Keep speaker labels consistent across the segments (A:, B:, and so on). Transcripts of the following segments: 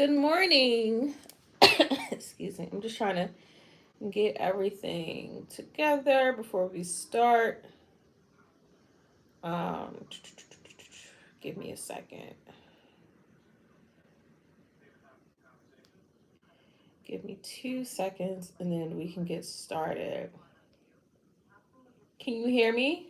A: Good morning. Excuse me. I'm just trying to get everything together before we start. Um, Give me a second. Give me 2 seconds and then we can get started. Can you hear me?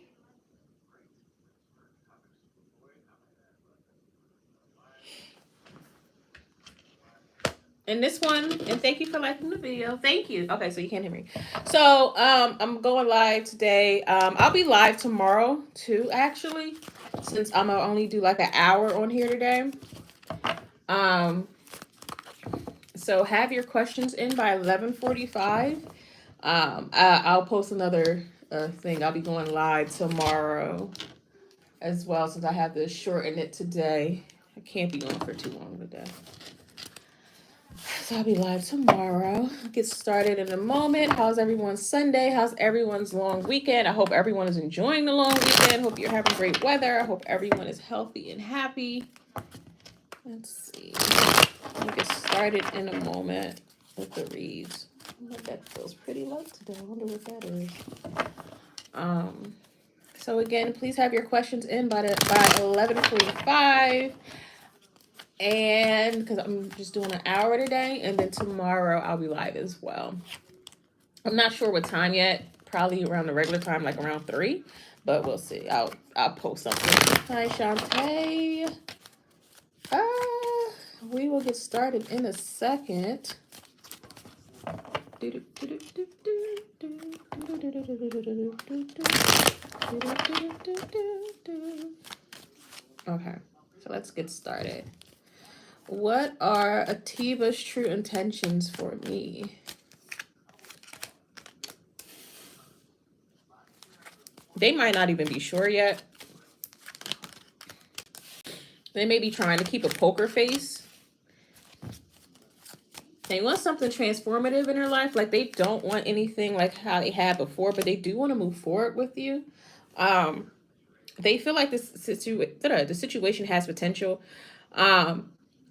A: And this one, and thank you for liking the video. Thank you. Okay, so you can't hear me. So I'm going live today. I'll be live tomorrow too, actually, since I'm gonna only do like an hour on here today. Um, so have your questions in by 11:45. I'll post another thing. I'll be going live tomorrow as well, since I have to shorten it today. I can't be on for too long today. So I'll be live tomorrow. I'll get started in a moment. How's everyone's Sunday? How's everyone's long weekend? I hope everyone is enjoying the long weekend. Hope you're having great weather. I hope everyone is healthy and happy. Let's see. We'll get started in a moment with the reads. That feels pretty light today. I wonder what that is. So again, please have your questions in by 11:45. And because I'm just doing an hour today, and then tomorrow I'll be live as well. I'm not sure what time yet. Probably around the regular time, like around 3. But we'll see. I'll post something. Hi, Shantae. We will get started in a second. Okay, so let's get started. What are Atiba's true intentions for me? They might not even be sure yet. They may be trying to keep a poker face. They want something transformative in their life. Like they don't want anything like how they had before, but they do want to move forward with you. They feel like the situation has potential.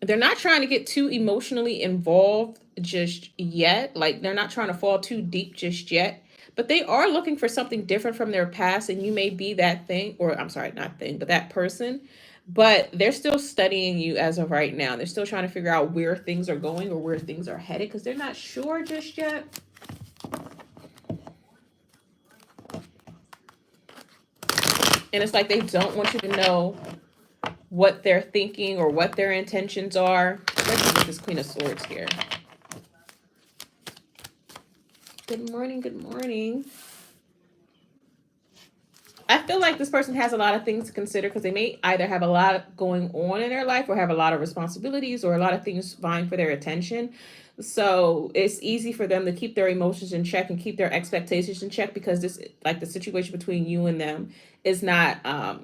A: They're not trying to get too emotionally involved just yet. Like they're not trying to fall too deep just yet. But they are looking for something different from their past, and you may be that thing, or I'm sorry, not thing, but that person. But they're still studying you as of right now. They're still trying to figure out where things are going or where things are headed because they're not sure just yet. And it's like they don't want you to know what they're thinking or what their intentions are. Let's get this Queen of Swords here. Good morning, good morning. I feel like this person has a lot of things to consider because they may either have a lot going on in their life or have a lot of responsibilities or a lot of things vying for their attention. So it's easy for them to keep their emotions in check and keep their expectations in check because this, like the situation between you and them, is not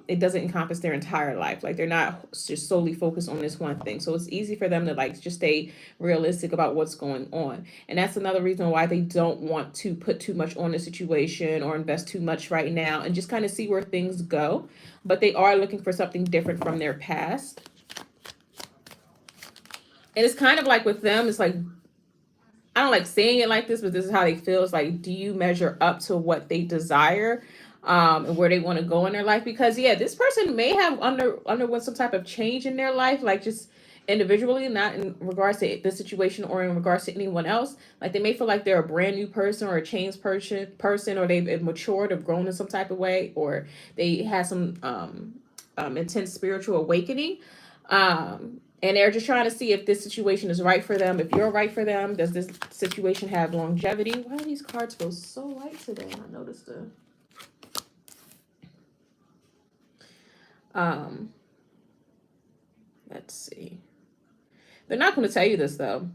A: it doesn't encompass their entire life. Like they're not just solely focused on this one thing. So it's easy for them to like just stay realistic about what's going on. And that's another reason why they don't want to put too much on the situation or invest too much right now and just kind of see where things go. But they are looking for something different from their past. And it's kind of like with them, it's like, I don't like saying it like this, but this is how they feel. It's like, do you measure up to what they desire, and where they want to go in their life? Because yeah, this person may have underwent some type of change in their life, like just individually, not in regards to the situation or in regards to anyone else. Like they may feel like they're a brand new person or a changed person, or they've matured or grown in some type of way, or they had some intense spiritual awakening. And they're just trying to see if this situation is right for them, if you're right for them. Does this situation have longevity? Why do these cards feel so light today? I noticed the let's see. They're not going to tell you this though.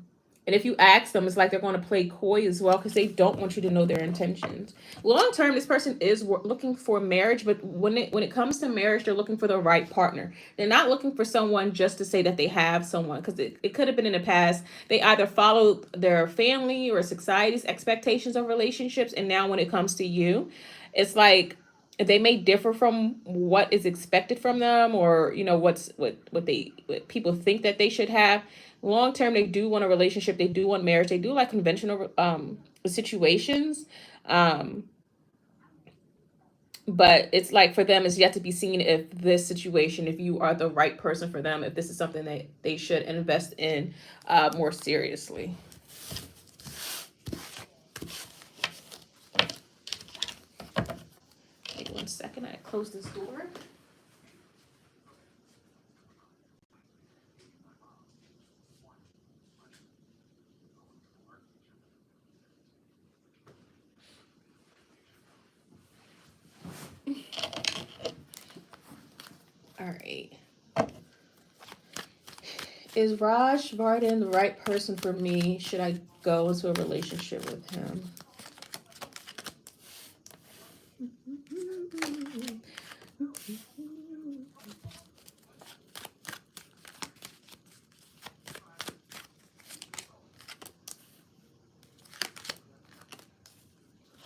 A: And if you ask them, it's like they're going to play coy as well because they don't want you to know their intentions. Long term, this person is looking for marriage, but when it comes to marriage, they're looking for the right partner. They're not looking for someone just to say that they have someone, because it could have been in the past. They either followed their family or society's expectations of relationships, and now when it comes to you, it's like they may differ from what is expected from them, or what people think that they should have. Long term, they do want a relationship, they do want marriage, they do like conventional situations. um but it's like for them, it's yet to be seen if this situation, if you are the right person for them, if this is something that they should invest in more seriously. Wait 1 second, I close this door. All right. Is Raj Vardhan the right person for me? Should I go into a relationship with him?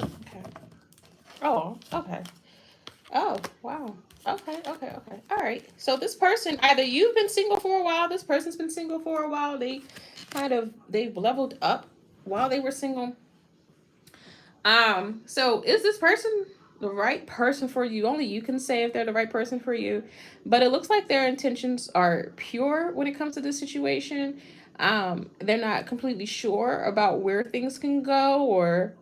A: Okay. Oh, okay. Oh, wow. Okay, okay, okay. All right. So this person, either you've been single for a while, this person's been single for a while. They've leveled up while they were single. So is this person the right person for you? Only you can say if they're the right person for you. But it looks like their intentions are pure when it comes to this situation. They're not completely sure about where things can go, or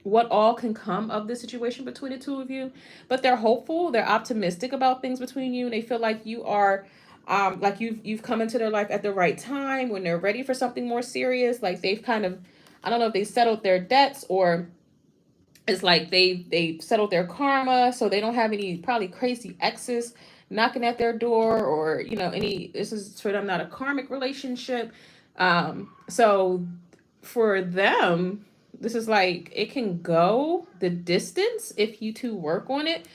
A: what all can come of the situation between the two of you. But they're hopeful, they're optimistic about things between you, and they feel like you are like you've come into their life at the right time when they're ready for something more serious. Like they've kind of, I don't know if they settled their debts, or it's like they settled their karma, so they don't have any probably crazy exes knocking at their door, or any. This is for them not a karmic relationship. So for them, this is like it can go the distance if you two work on it.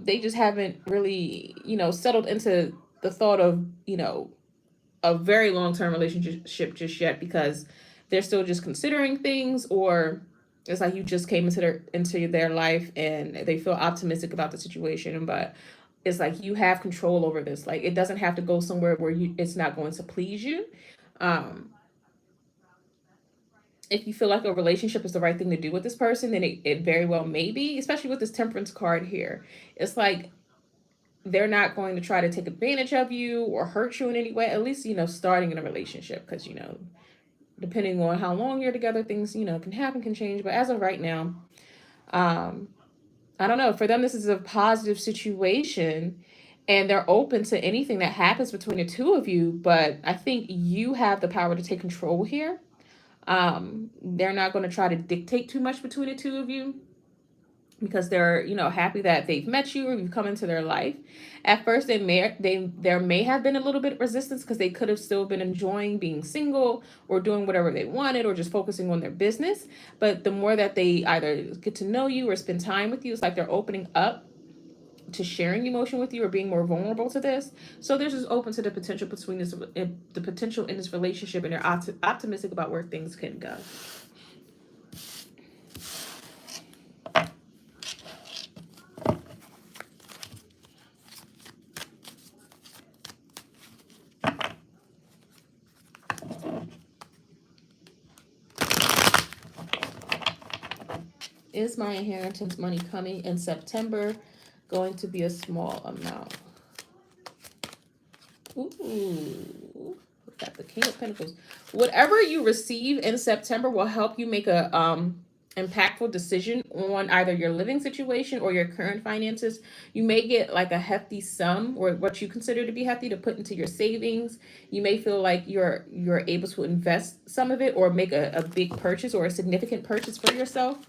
A: They just haven't really settled into the thought of a very long-term relationship just yet, because they're still just considering things, or it's like you just came into their life and they feel optimistic about the situation, but it's like you have control over this. Like it doesn't have to go somewhere where it's not going to please you. um if you feel like a relationship is the right thing to do with this person, then it very well may be, especially with this temperance card here. It's like they're not going to try to take advantage of you or hurt you in any way, at least starting in a relationship, because depending on how long you're together, things can happen, can change. But as of right now, um I don't know, for them this is a positive situation, and they're open to anything that happens between the two of you. But I think you have the power to take control here. They're not going to try to dictate too much between the two of you, because they're happy that they've met you or you've come into their life. At first there may have been a little bit of resistance, because they could have still been enjoying being single or doing whatever they wanted, or just focusing on their business. But the more that they either get to know you or spend time with you, it's like they're opening up to sharing emotion with you, or being more vulnerable to this. So they're just open to the potential between this the potential in this relationship, and they're optimistic about where things can go. Is my inheritance money coming in September going to be a small amount? Ooh, got the King of Pentacles. Whatever you receive in September will help you make a impactful decision on either your living situation or your current finances. You may get like a hefty sum, or what you consider to be hefty, to put into your savings. You may feel like you're able to invest some of it, or make a big purchase or a significant purchase for yourself.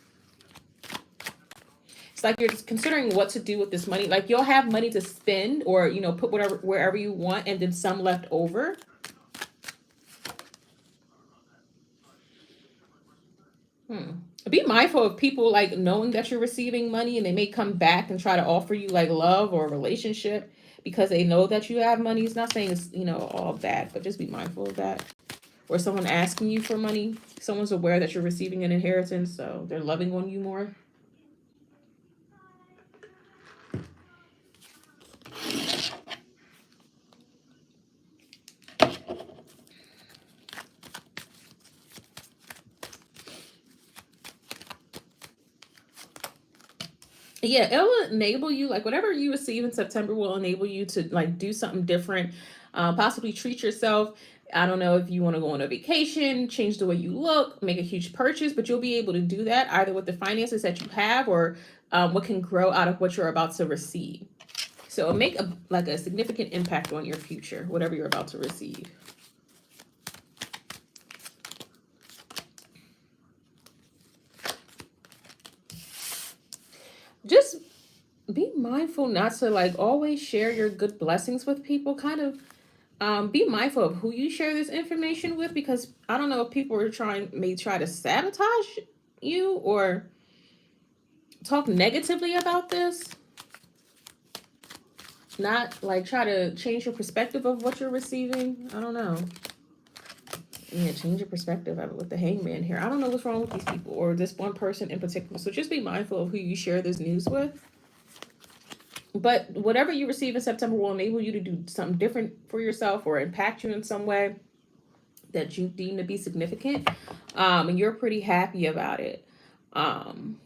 A: It's like you're just considering what to do with this money. Like you'll have money to spend, or put whatever wherever you want, and then some left over. Be mindful of people like knowing that you're receiving money, and they may come back and try to offer you like love or a relationship because they know that you have money. It's not saying it's all bad, but just be mindful of that. Or someone asking you for money, someone's aware that you're receiving an inheritance, so they're loving on you more. Yeah, it will enable you, like whatever you receive in September will enable you to like do something different, possibly treat yourself. I don't know if you want to go on a vacation, change the way you look, make a huge purchase, but you'll be able to do that either with the finances that you have or what can grow out of what you're about to receive. So it'll make a significant impact on your future, whatever you're about to receive. Just be mindful not to like always share your good blessings with people. Kind of be mindful of who you share this information with, because I don't know if people are may try to sabotage you or talk negatively about this. Not like try to change your perspective of what you're receiving. I don't know. Yeah, change your perspective of it with the hangman here. I don't know what's wrong with these people or this one person in particular. So just be mindful of who you share this news with. But whatever you receive in September will enable you to do something different for yourself or impact you in some way that you deem to be significant. And you're pretty happy about it. Um,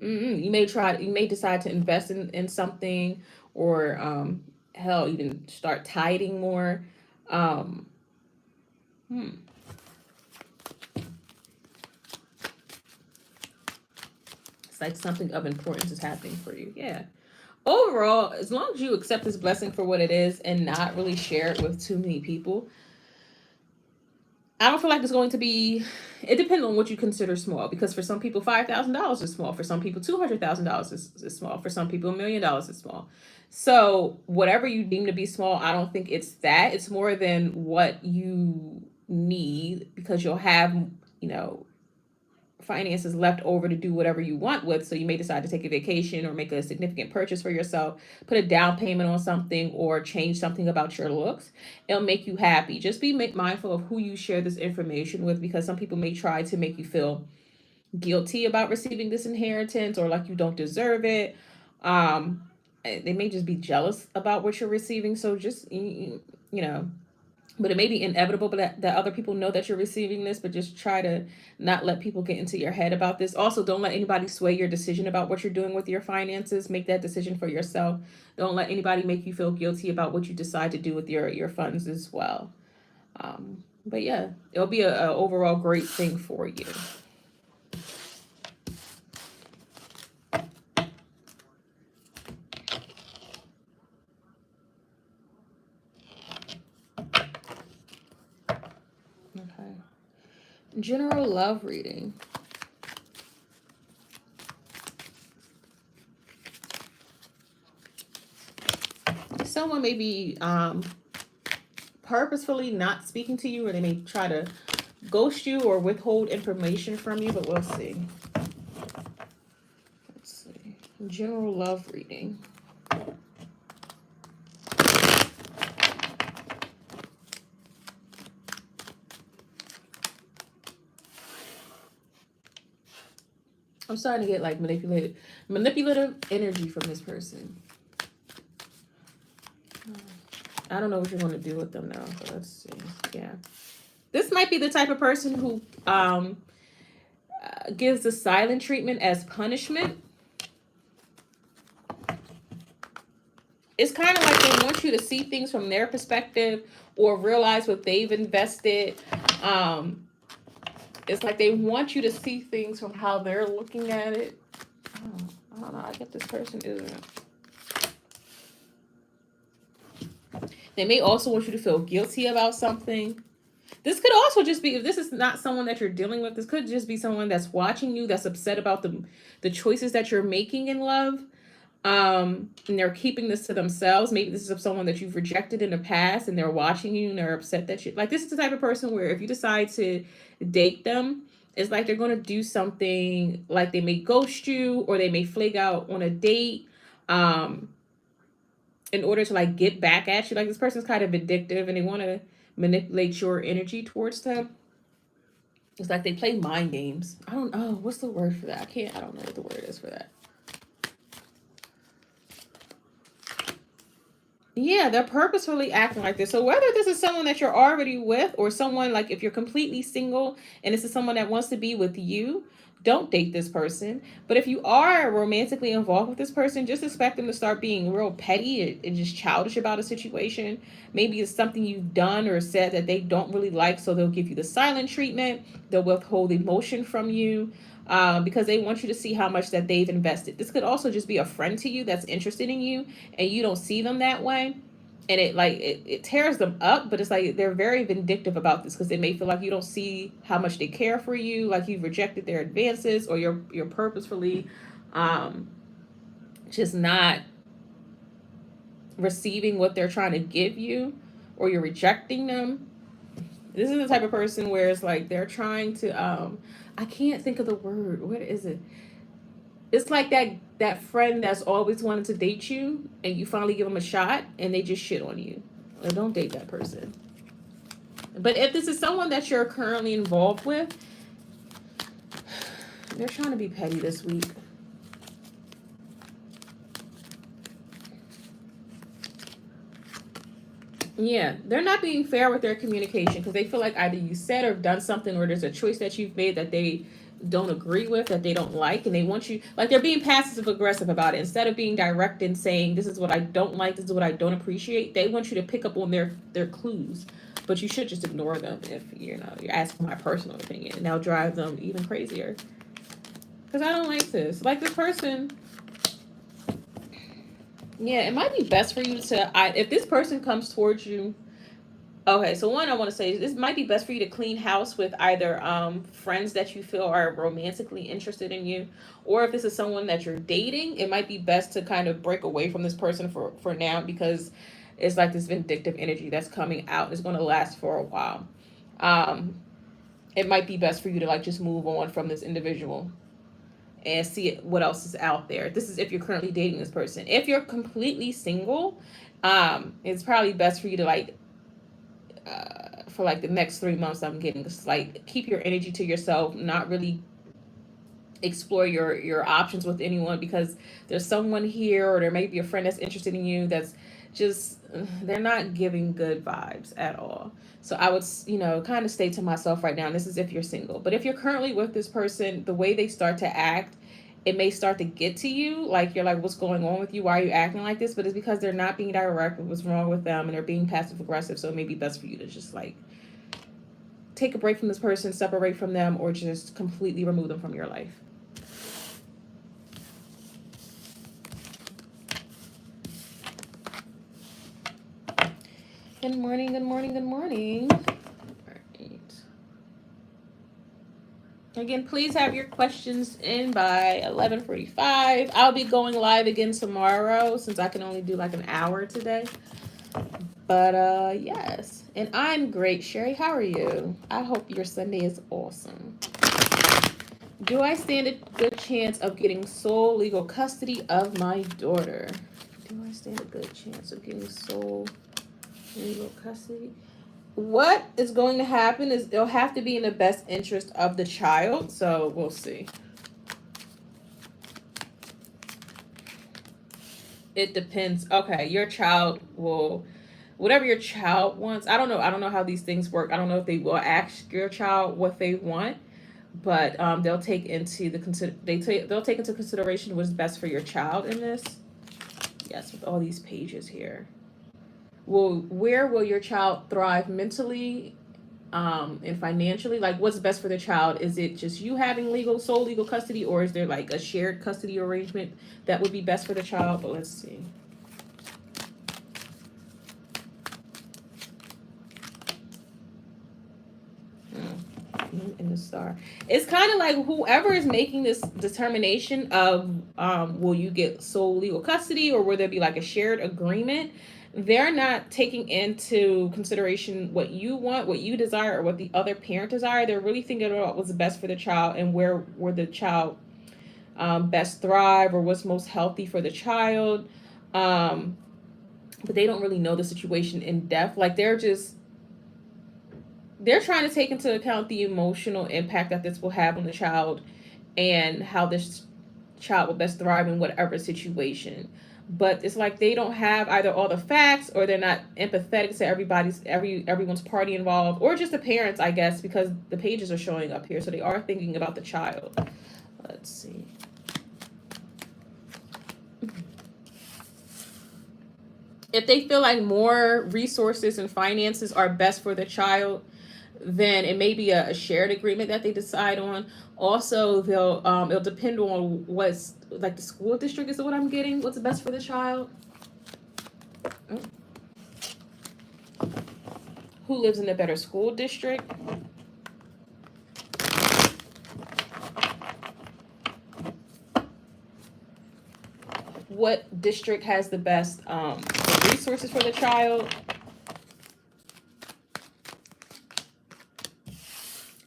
A: you may decide to invest in something or hell, even start tithing more. Um, hmm. It's like something of importance is happening for you. Yeah. Overall, as long as you accept this blessing for what it is and not really share it with too many people, I don't feel like it's going to be. It depends on what you consider small, because for some people, $5,000 is small. For some people, $200,000 is small. For some people, $1,000,000 is small. So whatever you deem to be small, I don't think it's that. It's more than what you need, because you'll have, you know, finances left over to do whatever you want with. So you may decide to take a vacation or make a significant purchase for yourself, put a down payment on something, or change something about your looks. It'll make you happy. Just be mindful of who you share this information with, because some people may try to make you feel guilty about receiving this inheritance or like you don't deserve it. Um, they may just be jealous about what you're receiving. So just, you know, but it may be inevitable, but that other people know that you're receiving this, but just try to not let people get into your head about this. Also, don't let anybody sway your decision about what you're doing with your finances. Make that decision for yourself. Don't let anybody make you feel guilty about what you decide to do with your funds as well. But yeah, it'll be a overall great thing for you. Okay. General love reading. Someone may be purposefully not speaking to you, or they may try to ghost you or withhold information from you, but we'll see. Let's see. General love reading. I'm starting to get like manipulative energy from this person. I don't know what you're going to do with them now, but let's see. Yeah. This might be the type of person who gives the silent treatment as punishment. It's kind of like they want you to see things from their perspective or realize what they've invested. It's like they want you to see things from how they're looking at it. I don't know. I get this person isn't. They may also want you to feel guilty about something. This could also just be, if this is not someone that you're dealing with, this could just be someone that's watching you, that's upset about the choices that you're making in love. And they're keeping this to themselves. Maybe this is someone that you've rejected in the past and they're watching you and they're upset that you, like, this is the type of person where if you decide to date them, it's like they're going to do something, like they may ghost you or they may flake out on a date in order to like get back at you. Like, this person's kind of addictive and they want to manipulate your energy towards them. It's like they play mind games. I don't know. What's the word for that? I don't know what the word is for that. Yeah, they're purposefully acting like this. So whether this is someone that you're already with or someone, like if you're completely single and this is someone that wants to be with you, don't date this person. But if you are romantically involved with this person, just expect them to start being real petty and just childish about a situation. Maybe it's something you've done or said that they don't really like, so they'll give you the silent treatment. They'll withhold emotion from you, because they want you to see how much that they've invested. This could also just be a friend to you that's interested in you, and you don't see them that way, and it tears them up. But it's like they're very vindictive about this because they may feel like you don't see how much they care for you, like you've rejected their advances, or you're purposefully um just not receiving what they're trying to give you, or you're rejecting them. This is the type of person where it's like they're trying to I can't think of the word. What is it? It's like that friend that's always wanted to date you, and you finally give them a shot and they just shit on you. Well, don't date that person. But if this is someone that you're currently involved with, they're trying to be petty this week. Yeah, they're not being fair with their communication because they feel like either you said or done something, or there's a choice that you've made that they don't agree with, that they don't like, and they want you, like, they're being passive aggressive about it. Instead of being direct and saying, this is what I don't like, this is what I don't appreciate, they want you to pick up on their clues. But you should just ignore them if you're asking my personal opinion, and that'll drive them even crazier. Because I don't like this. Like, this person, yeah, it might be best for you to, if this person comes towards you. Okay, so one, I want to say this might be best for you to clean house with either friends that you feel are romantically interested in you, or if this is someone that you're dating, it might be best to kind of break away from this person for now, because it's like this vindictive energy that's coming out. It's going to last for a while. Um, it might be best for you to like just move on from this individual and see what else is out there. This is if you're currently dating this person. If you're completely single, it's probably best for you to like for like the next 3 months, I'm getting this, like, keep your energy to yourself, not really explore your options with anyone, because there's someone here, or there may be a friend that's interested in you that's just, they're not giving good vibes at all. So I would, kind of stay to myself right now. And this is if you're single. But if you're currently with this person, the way they start to act, it may start to get to you. Like, you're like, what's going on with you? Why are you acting like this? But it's because they're not being direct with what's wrong with them, and they're being passive aggressive. So it may be best for you to just like take a break from this person, separate from them, or just completely remove them from your life. Good morning, good morning, good morning. All right. Again, please have your questions in by 11:45. I'll be going live again tomorrow since I can only do like an hour today. But yes, and I'm great. Sherry, how are you? I hope your Sunday is awesome. Do I stand a good chance of getting sole legal custody of my daughter? Do I stand a good chance of getting sole legal custody? What is going to happen is it'll have to be in the best interest of the child. So we'll see. It depends. Okay, your child will, whatever your child wants. I don't know how these things work. I don't know if they will ask your child what they want, but they'll take into they'll take into consideration what's best for your child in this. Yes, with all these pages here. Where will your child thrive mentally, and financially? Like, what's best for the child? Is it just you having sole legal custody, or is there like a shared custody arrangement that would be best for the child? But let's see. In the star, it's kind of like whoever is making this determination of will you get sole legal custody, or will there be like a shared agreement, they're not taking into consideration what you want, what you desire, or what the other parent desire. They're really thinking about what's best for the child, and where the child best thrive, or what's most healthy for the child. But they don't really know the situation in depth. Like, they're trying to take into account the emotional impact that this will have on the child, and how this child will best thrive in whatever situation. But it's like they don't have either all the facts, or they're not empathetic to everyone's party involved, or just the parents, I guess, because the pages are showing up here, so they are thinking about the child. Let's see. If they feel like more resources and finances are best for the child, then it may be a shared agreement that they decide on. Also, it'll depend on what's like the school district is what I'm getting. What's best for the child? Oh. Who lives in a better school district? What district has the best resources for the child?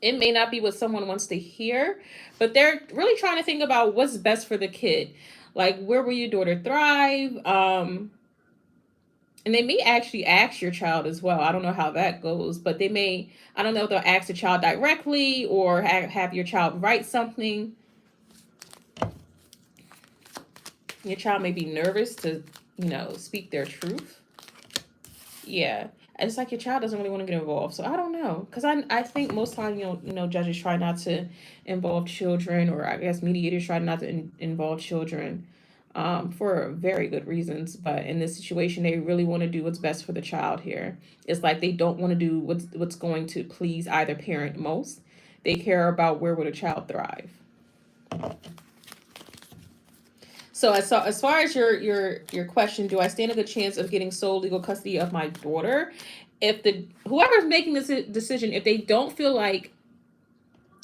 A: It may not be what someone wants to hear, but they're really trying to think about what's best for the kid. Like, where will your daughter thrive? And they may actually ask your child as well. I don't know how that goes, but they may, I don't know if they'll ask the child directly or have your child write something. Your child may be nervous to, speak their truth. Yeah. It's like your child doesn't really want to get involved. So I don't know. Because I think most times, judges try not to involve children, or I guess mediators try not to involve children for very good reasons. But in this situation, they really want to do what's best for the child here. It's like they don't want to do what's going to please either parent most. They care about where will the child thrive. So as far as your question, do I stand a good chance of getting sole legal custody of my daughter? If whoever's making this decision, if they don't feel like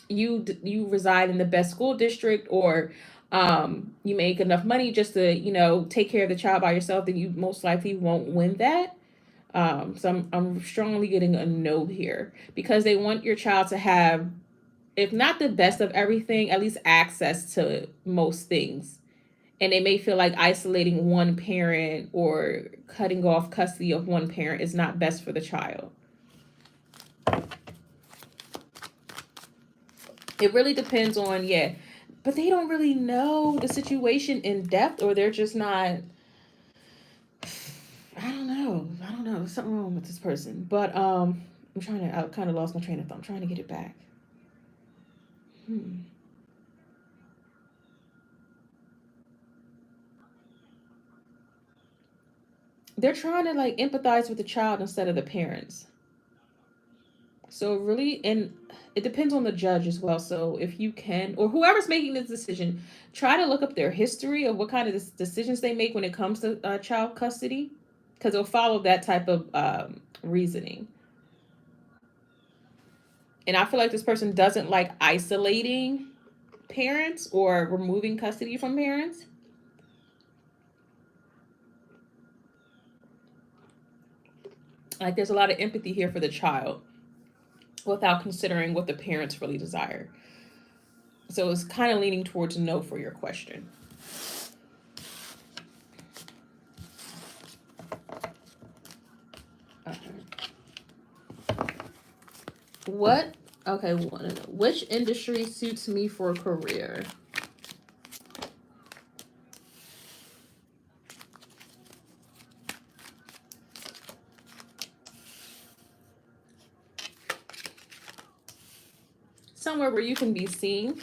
A: you reside in the best school district, or you make enough money just to take care of the child by yourself, then you most likely won't win that. So I'm strongly getting a no here, because they want your child to have, if not the best of everything, at least access to most things. And they may feel like isolating one parent or cutting off custody of one parent is not best for the child. It really depends on, but they don't really know the situation in depth, or they're just not, I don't know. There's something wrong with this person. But I kind of lost my train of thought. I'm trying to get it back. They're trying to empathize with the child instead of the parents. So really, and it depends on the judge as well. So if you can, or whoever's making this decision, try to look up their history of what kind of decisions they make when it comes to child custody, because they'll follow that type of reasoning. And I feel like this person doesn't like isolating parents or removing custody from parents. Like, there's a lot of empathy here for the child without considering what the parents really desire. So it's kind of leaning towards no for your question. Which industry suits me for a career? Somewhere where you can be seen.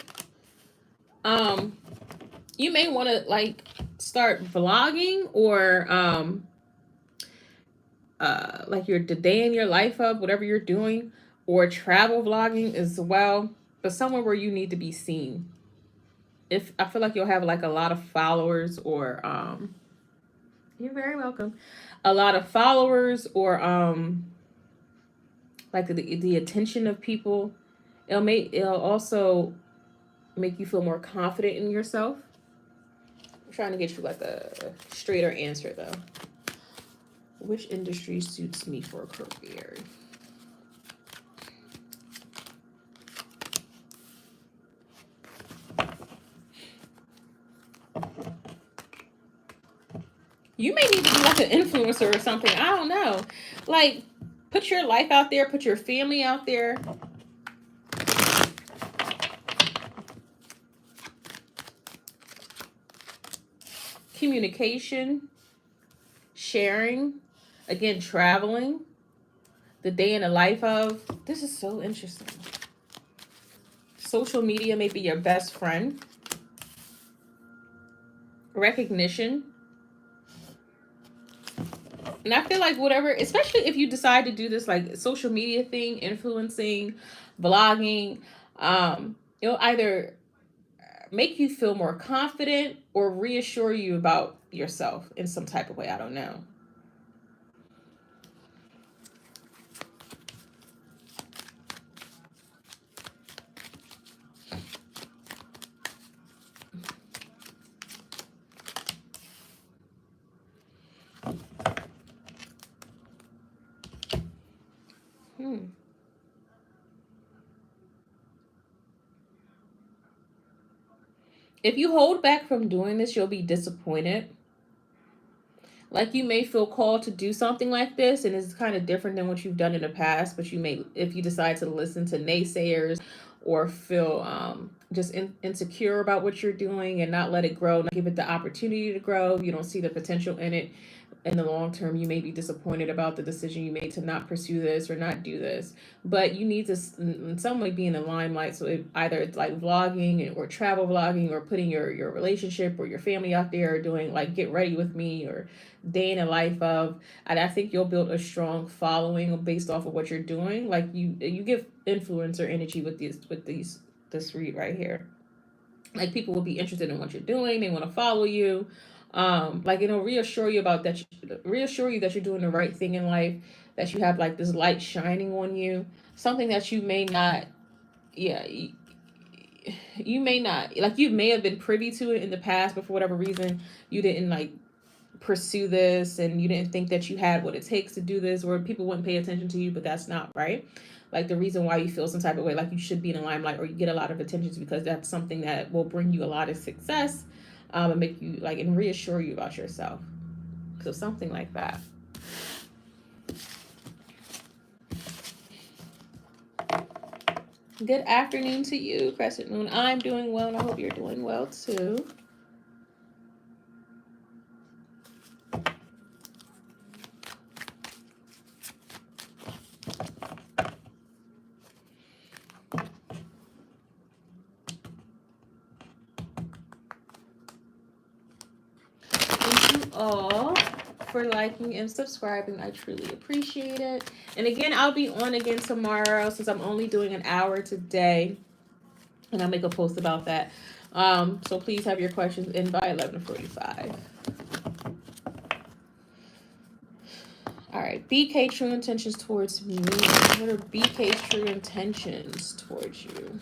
A: You may want to start vlogging, or the day in your life of whatever you're doing, or travel vlogging as well, but somewhere where you need to be seen. If I feel like you'll have a lot of followers, or you're very welcome, a lot of followers, or the attention of people. It'll also make you feel more confident in yourself. I'm trying to get you a straighter answer though. Which industry suits me for a career? You may need to be an influencer or something. I don't know. Put your life out there. Put your family out there. Communication. Sharing. Again, traveling. The day in the life of. This is so interesting. Social media may be your best friend. recognition. And I feel like whatever, especially if you decide to do this like social media thing, influencing, vlogging, it'll either make you feel more confident or reassure you about yourself in some type of way. I don't know. Hmm. If you hold back from doing this, you'll be disappointed. Like you may feel called to do something like this and it's kind of different than what you've done in the past, but you may, if you decide to listen to naysayers or feel just insecure about what you're doing and not let it grow, not give it the opportunity to grow, you don't see the potential in it, in the long term, you may be disappointed about the decision you made to not pursue this or not do this. But you need to, in some way, be in the limelight. So either it's like vlogging or travel vlogging or putting your relationship or your family out there, or doing like Get Ready With Me or Day in the Life Of. And I think you'll build a strong following based off of what you're doing. Like you give influencer energy with these this read right here. Like people will be interested in what you're doing, they want to follow you, like reassure you about that, reassure you that you're doing the right thing in life, that you have like this light shining on you, something that you may not, yeah, you may not, like you may have been privy to it in the past, but for whatever reason you didn't like pursue this and you didn't think that you had what it takes to do this, or people wouldn't pay attention to you, but that's not right. Like the reason why you feel some type of way like you should be in the limelight or you get a lot of attention is because that's something that will bring you a lot of success, and make you like and reassure you about yourself. So something like that. Good afternoon to you, Crescent Moon. I'm doing well and I hope you're doing well too. Thank you all for liking and subscribing. I truly appreciate it. And again, I'll be on again tomorrow since I'm only doing an hour today. And I'll make a post about that. So please have your questions in by 11:45. All right, BK true intentions towards me. What are BK's true intentions towards you?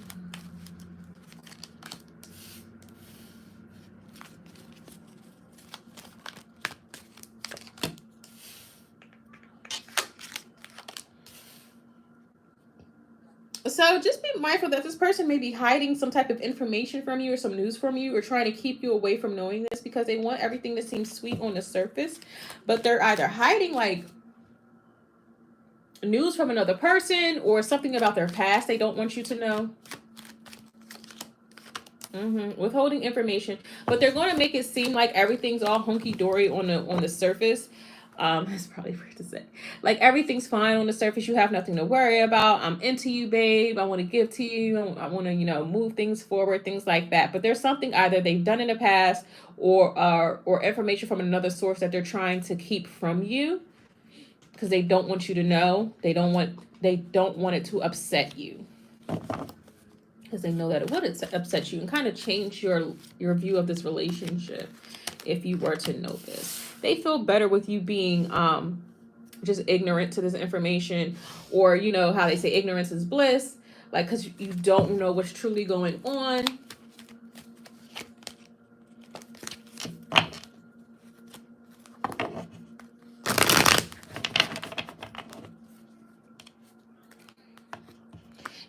A: So just be mindful that this person may be hiding some type of information from you or some news from you or trying to keep you away from knowing this because they want everything to seem sweet on the surface, but they're either hiding like news from another person or something about their past they don't want you to know. Withholding information, but they're going to make it seem like everything's all hunky dory on the surface. That's probably weird to say. Like everything's fine on the surface. You have nothing to worry about. I'm into you, babe. I want to give to you. I want to, move things forward, things like that. But there's something either they've done in the past or information from another source that they're trying to keep from you because they don't want you to know. They don't want it to upset you because they know that it would upset you and kind of change your view of this relationship if you were to know this. They feel better with you being just ignorant to this information, or how they say ignorance is bliss, like because you don't know what's truly going on.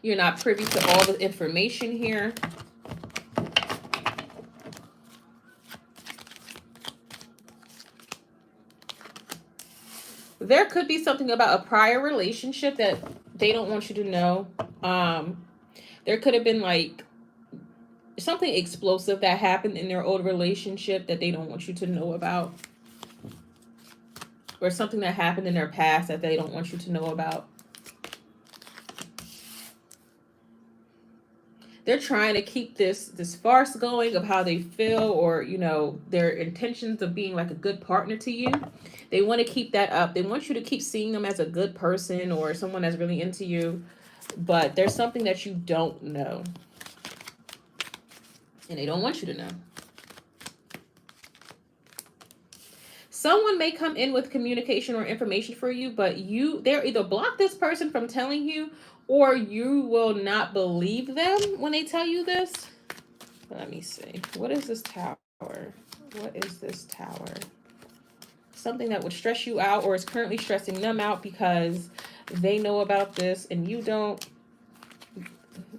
A: You're not privy to all the information here. There could be something about a prior relationship that they don't want you to know. There could have been like something explosive that happened in their old relationship that they don't want you to know about, or something that happened in their past that they don't want you to know about. They're trying to keep this farce going of how they feel, or their intentions of being like a good partner to you. They want to keep that up. They want you to keep seeing them as a good person or someone that's really into you, but there's something that you don't know, and they don't want you to know. Someone may come in with communication or information for you, but they're either block this person from telling you, or you will not believe them when they tell you this. Let me see. What is this tower? What is this tower? Something that would stress you out, or is currently stressing them out because they know about this and you don't.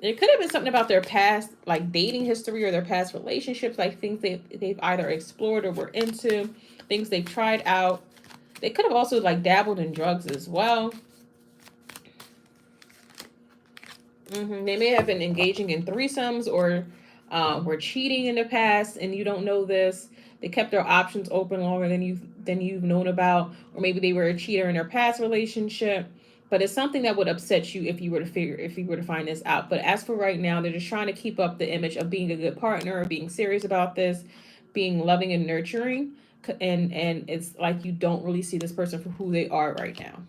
A: It could have been something about their past, like dating history or their past relationships, like things they've either explored or were into, things they've tried out. They could have also like dabbled in drugs as well. They may have been engaging in threesomes, or were cheating in the past, and you don't know this. They kept their options open longer than you've known about, or maybe they were a cheater in their past relationship. But it's something that would upset you if you were to find this out. But as for right now, they're just trying to keep up the image of being a good partner, or being serious about this, being loving and nurturing, and it's like you don't really see this person for who they are right now.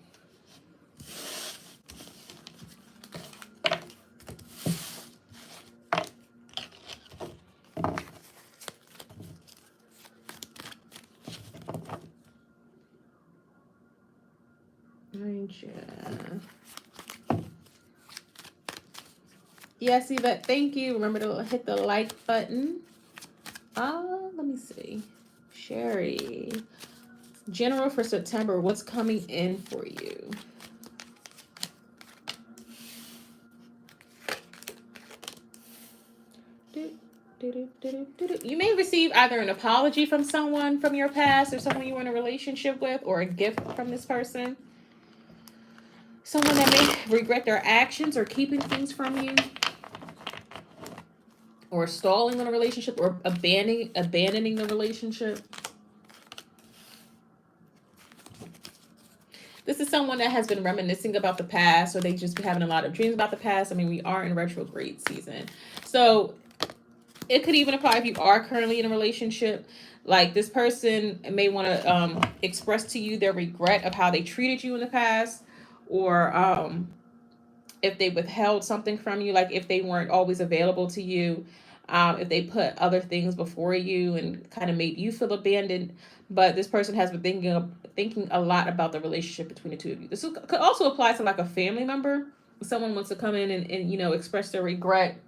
A: Yes, Yvette, thank you. Remember to hit the like button. Let me see. Sherry. General for September, what's coming in for you? You may receive either an apology from someone from your past, or someone you were in a relationship with, or a gift from this person. Someone that may regret their actions or keeping things from you, or stalling on a relationship, or abandoning the relationship. This is someone that has been reminiscing about the past, or they just been having a lot of dreams about the past. I mean, we are in retrograde season, so it could even apply if you are currently in a relationship. Like, this person may want to express to you their regret of how they treated you in the past, or if they withheld something from you, like if they weren't always available to you, if they put other things before you and kind of made you feel abandoned. But this person has been thinking a lot about the relationship between the two of you. This could also apply to like a family member. Someone wants to come in and express their regret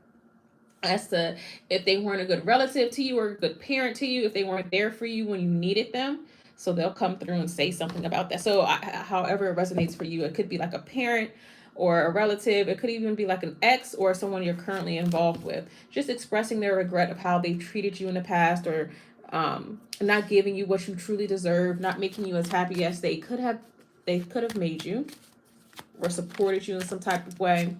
A: as to if they weren't a good relative to you or a good parent to you, if they weren't there for you when you needed them. So they'll come through and say something about that. So however it resonates for you, it could be like a parent or a relative. It could even be like an ex or someone you're currently involved with, just expressing their regret of how they've treated you in the past, or not giving you what you truly deserve, not making you as happy as they could have made you, or supported you in some type of way.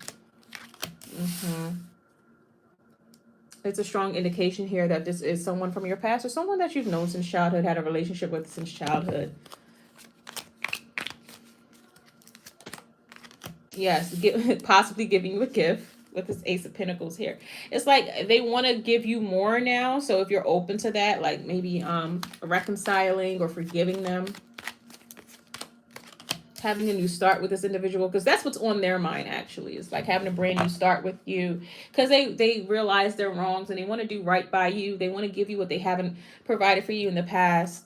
A: It's a strong indication here that this is someone from your past, or someone that you've known since childhood, had a relationship with since childhood. Yes, possibly giving you a gift with this Ace of Pentacles here. It's like they want to give you more now. So if you're open to that, like maybe reconciling or forgiving them, having a new start with this individual, because that's what's on their mind actually. It's like having a brand new start with you, because they realize their wrongs and they want to do right by you. They want to give you what they haven't provided for you in the past.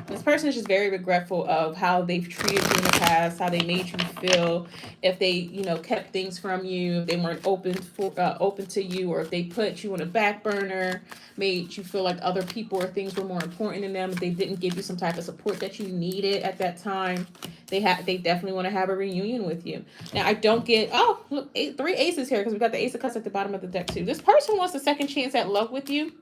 A: This person is just very regretful of how they've treated you in the past, how they made you feel, if they, kept things from you, if they weren't open to you, or if they put you on a back burner, made you feel like other people or things were more important than them, if they didn't give you some type of support that you needed at that time. They definitely want to have a reunion with you. Now, I don't get, look, 3 aces here, because we got the Ace of Cups at the bottom of the deck too. This person wants a second chance at love with you.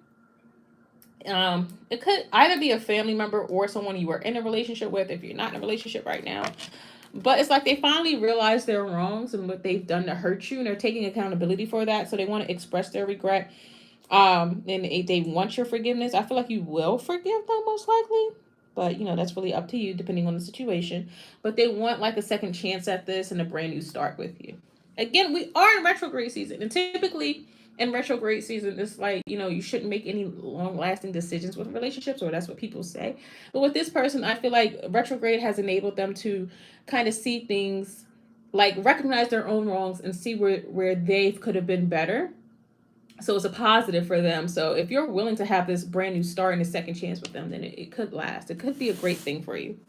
A: It could either be a family member or someone you were in a relationship with, if you're not in a relationship right now. But it's like they finally realize their wrongs and what they've done to hurt you, and they're taking accountability for that. So they want to express their regret. And they want your forgiveness. I feel like you will forgive them most likely, but that's really up to you depending on the situation. But they want like a second chance at this and a brand new start with you. Again, we are in retrograde season, and typically in retrograde season, it's like, you know, you shouldn't make any long lasting decisions with relationships, or that's what people say. But with this person, I feel like retrograde has enabled them to kind of see things, like recognize their own wrongs and see where they could have been better. So it's a positive for them. So if you're willing to have this brand new start and a second chance with them, then it could last. It could be a great thing for you.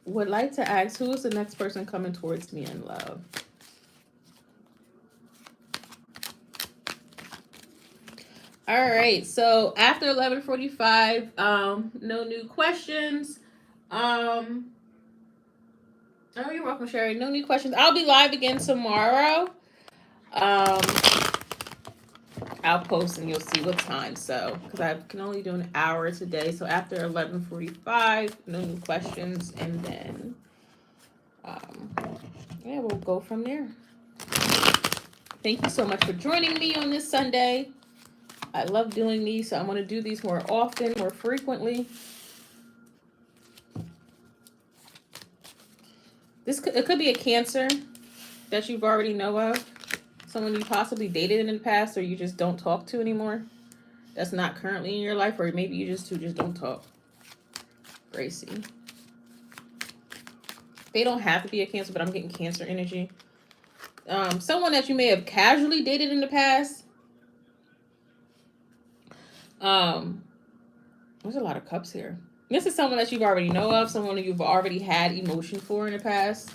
A: Would like to ask, who is the next person coming towards me in love? All right, so after 11:45, no new questions. Oh, you're welcome, Sherry. No new questions. I'll be live again tomorrow. Um, I'll post and you'll see what time. So, because I can only do an hour today. So after 11:45, no new questions, and then yeah, we'll go from there. Thank you so much for joining me on this Sunday. I love doing these, so I'm going to do these more often, more frequently. It could be a Cancer that you've already know of, someone you possibly dated in the past, or you just don't talk to anymore. That's not currently in your life, or maybe you just don't talk. Gracie. They don't have to be a Cancer, but I'm getting Cancer energy. Someone that you may have casually dated in the past. There's a lot of cups here. This is someone that you already know of, someone you've already had emotion for in the past,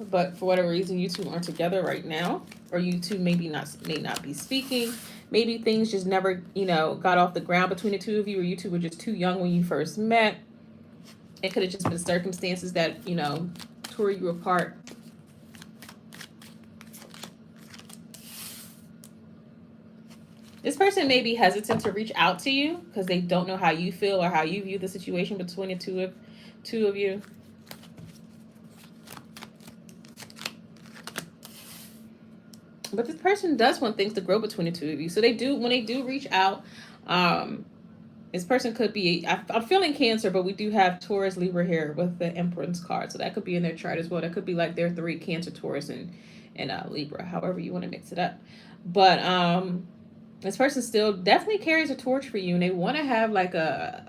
A: but for whatever reason you two aren't together right now, or you two may not be speaking. Maybe things just never, got off the ground between the two of you, or you two were just too young when you first met. It could have just been circumstances that, tore you apart. This person may be hesitant to reach out to you because they don't know how you feel or how you view the situation between the two of you. But this person does want things to grow between the two of you. So when they do reach out, this person could be, I'm feeling Cancer, but we do have Taurus, Libra here with the Empress card. So that could be in their chart as well. That could be like their 3, Cancer, Taurus, and Libra, however you want to mix it up. But this person still definitely carries a torch for you, and they want to have like a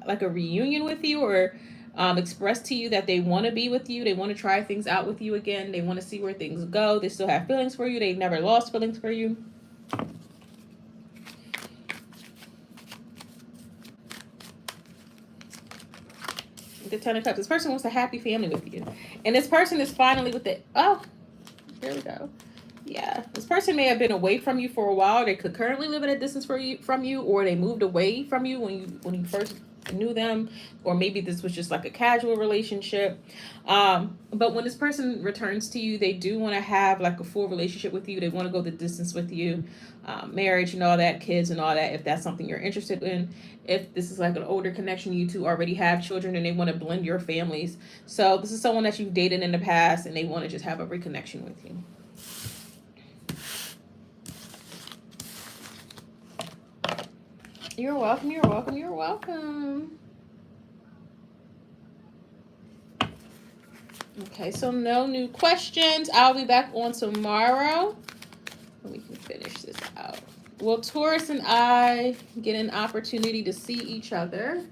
A: reunion with you, or express to you that they want to be with you. They want to try things out with you again. They want to see where things go. They still have feelings for you. They've never lost feelings for you. The 10 of Cups. This person wants a happy family with you, and this person is finally with it. Oh, there we go. Yeah, this person may have been away from you for a while. They could currently live at a distance from you, or they moved away from you when you first knew them, or maybe this was just like a casual relationship. But when this person returns to you, they do want to have like a full relationship with you. They want to go the distance with you, marriage and all that, kids and all that, if that's something you're interested in. If this is like an older connection, you two already have children and they want to blend your families. So this is someone that you've dated in the past and they want to just have a reconnection with you. You're welcome, you're welcome, you're welcome. Okay, so no new questions. I'll be back on tomorrow. We can finish this out. Will Taurus and I get an opportunity to see each other?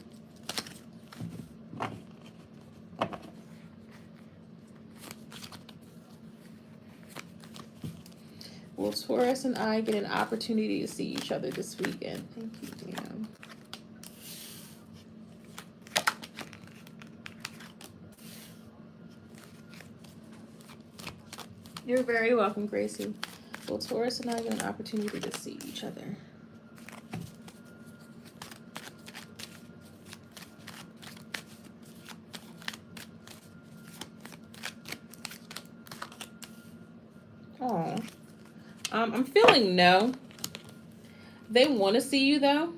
A: Will Taurus and I get an opportunity to see each other this weekend? Thank you, Dan. You're very welcome, Gracie. Will Taurus and I get an opportunity to see each other? Oh, I'm feeling no. They want to see you though.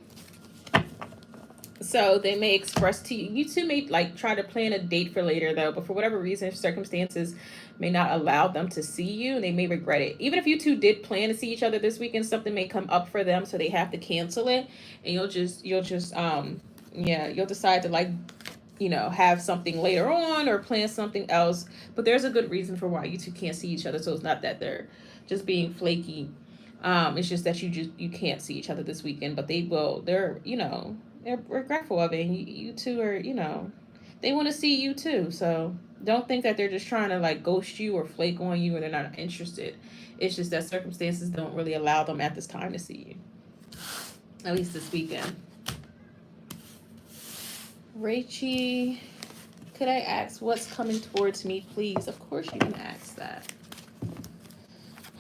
A: So they may express to you. You two may like try to plan a date for later though, but for whatever reason, circumstances may not allow them to see you, and they may regret it. Even if you two did plan to see each other this weekend, something may come up for them, so they have to cancel it, and you'll just yeah, you'll decide to like have something later on or plan something else. But there's a good reason for why you two can't see each other. So it's not that they're just being flaky. It's just that you can't see each other this weekend. But they will. They're regretful of it. And you two are they want to see you too. So don't think that they're just trying to like ghost you or flake on you, or they're not interested. It's just that circumstances don't really allow them at this time to see you. At least this weekend. Rachie, could I ask what's coming towards me, please? Of course you can ask that.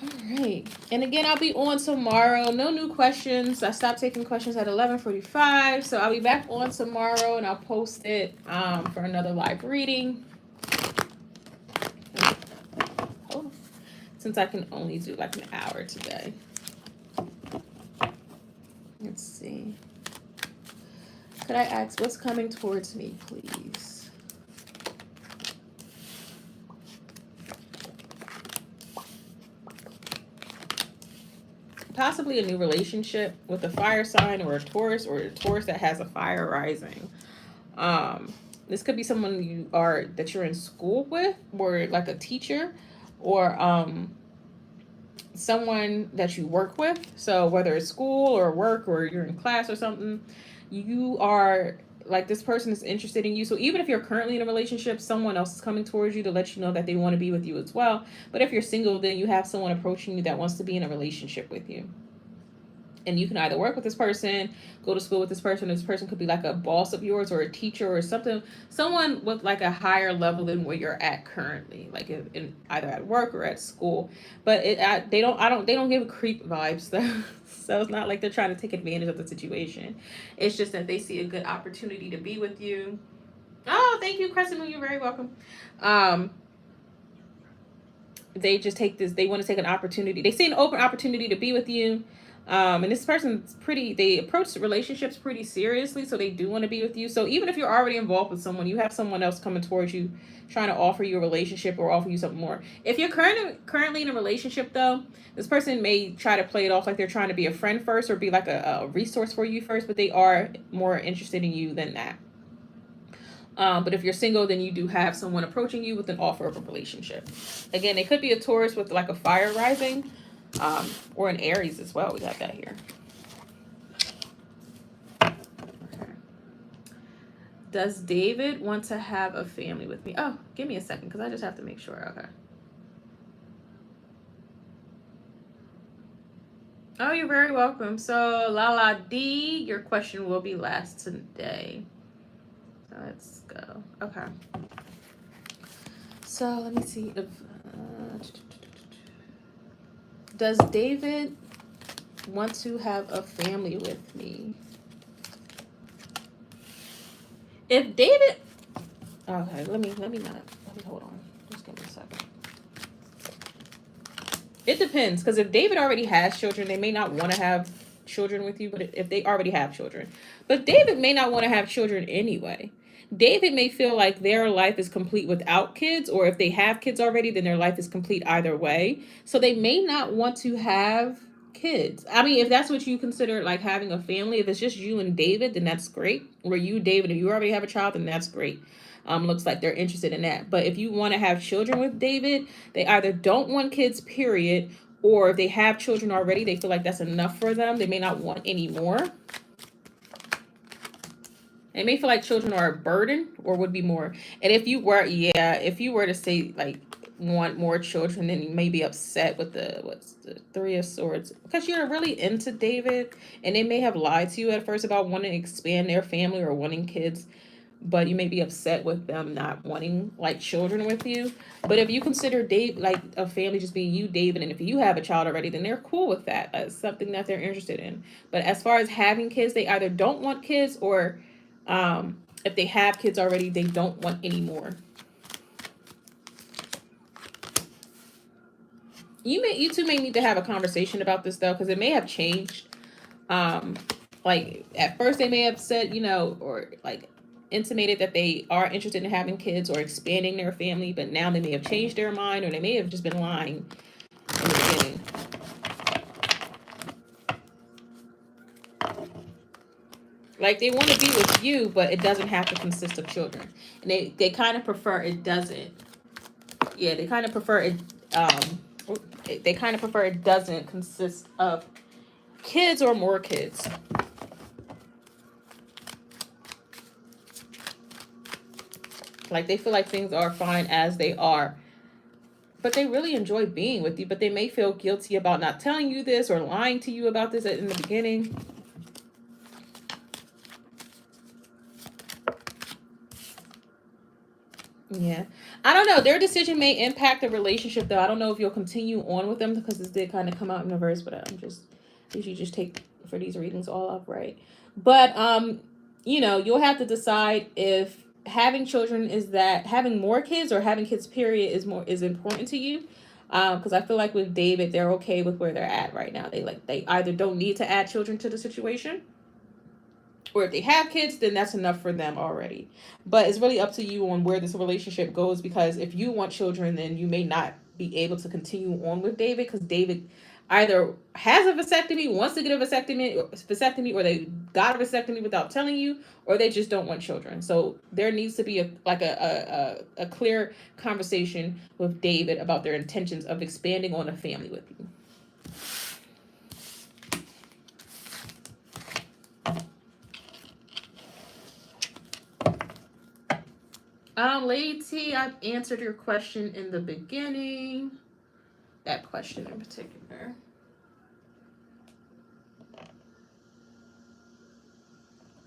A: All right. And again, I'll be on tomorrow. No new questions. I stopped taking questions at 11:45. So I'll be back on tomorrow, and I'll post it for another live reading. Hold on. Since I can only do like an hour today. Let's see. Could I ask what's coming towards me, please? Possibly a new relationship with a fire sign or a Taurus that has a fire rising. This could be someone that you're in school with, or like a teacher, or someone that you work with. So whether it's school or work or you're in class or something, you are like, this person is interested in you. So even if you're currently in a relationship, someone else is coming towards you to let you know that they want to be with you as well. But if you're single, then you have someone approaching you that wants to be in a relationship with you. And you can either work with this person, go to school with this person. This person could be like a boss of yours or a teacher or something, someone with like a higher level than where you're at currently, like in either at work or at school. But they don't give creep vibes though. So it's not like they're trying to take advantage of the situation. It's just that they see a good opportunity to be with you. Oh, thank you, Crescent Moon. You're very welcome. They just they want to take an opportunity. They see an open opportunity to be with you. And this person's they approach relationships pretty seriously, so they do want to be with you. So even if you're already involved with someone, you have someone else coming towards you, trying to offer you a relationship or offer you something more. If you're currently in a relationship, though, this person may try to play it off like they're trying to be a friend first or be like a resource for you first, but they are more interested in you than that. But if you're single, then you do have someone approaching you with an offer of a relationship. Again, it could be a Taurus with like a fire rising. Or an Aries as well. We got that here. Okay. Does David want to have a family with me? Oh, give me a second because I just have to make sure. Okay. Oh, you're very welcome. So, Lala D, your question will be last today. So let's go. Okay. So let me see if... does David want to have a family with me? If David, okay, let me hold on. Just give me a second. It depends, because if David already has children, they may not want to have children with you. But if they already have children, but David may not want to have children anyway. David may feel like their life is complete without kids, or if they have kids already, then their life is complete either way. So they may not want to have kids. I mean, if that's what you consider like having a family, if it's just you and David, then that's great. Or you, David, if you already have a child, then that's great. Looks like they're interested in that. But if you want to have children with David, they either don't want kids, period, or if they have children already, they feel like that's enough for them. They may not want any more. They may feel like children are a burden or would be more. And if you were to say like want more children, then you may be upset with the Three of Swords, because you're really into David and they may have lied to you at first about wanting to expand their family or wanting kids, but you may be upset with them not wanting like children with you. But if you consider Dave like a family just being you, David, and if you have a child already, then they're cool with that. That's something that they're interested in. But as far as having kids, they either don't want kids, or if they have kids already, they don't want any more. You two may need to have a conversation about this though, because it may have changed. Like at first they may have said, you know, or like intimated that they are interested in having kids or expanding their family, but now they may have changed their mind, or they may have just been lying in the beginning. Like they want to be with you, but it doesn't have to consist of children. And they kind of prefer it doesn't. Yeah, they kind of prefer it. They kind of prefer it doesn't consist of kids or more kids. Like they feel like things are fine as they are, but they really enjoy being with you. But they may feel guilty about not telling you this or lying to you about this in the beginning. Yeah. I don't know. Their decision may impact the relationship, though. I don't know if you'll continue on with them because this did kind of come out in reverse, but I'm just, usually just take for these readings all upright. But, you know, you'll have to decide if having children is that having more kids or having kids, period, is important to you. Because I feel like with David, they're okay with where they're at right now. They either don't need to add children to the situation, or if they have kids, then that's enough for them already. But it's really up to you on where this relationship goes, because if you want children, then you may not be able to continue on with David, because David either has a vasectomy, wants to get a vasectomy, or they got a vasectomy without telling you, or they just don't want children. So there needs to be a clear conversation with David about their intentions of expanding on a family with you. Lady T, I've answered your question in the beginning. That question in particular.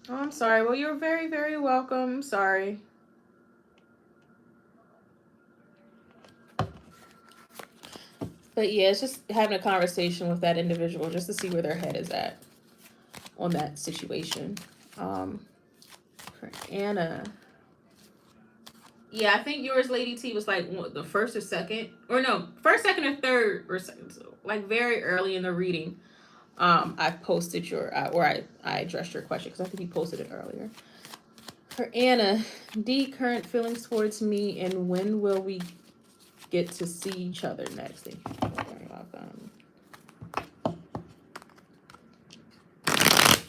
A: Oh, I'm sorry. Well, you're very, very welcome. Sorry. But yeah, it's just having a conversation with that individual just to see where their head is at on that situation. For Anna. Yeah, I think yours, Lady T, was like what, the first or second, or no, first, second, or third, or second, so like very early in the reading. I posted your, or I addressed your question, because I think you posted it earlier. For Anna, D, current feelings towards me, and when will we get to see each other next? Thank you. Very welcome.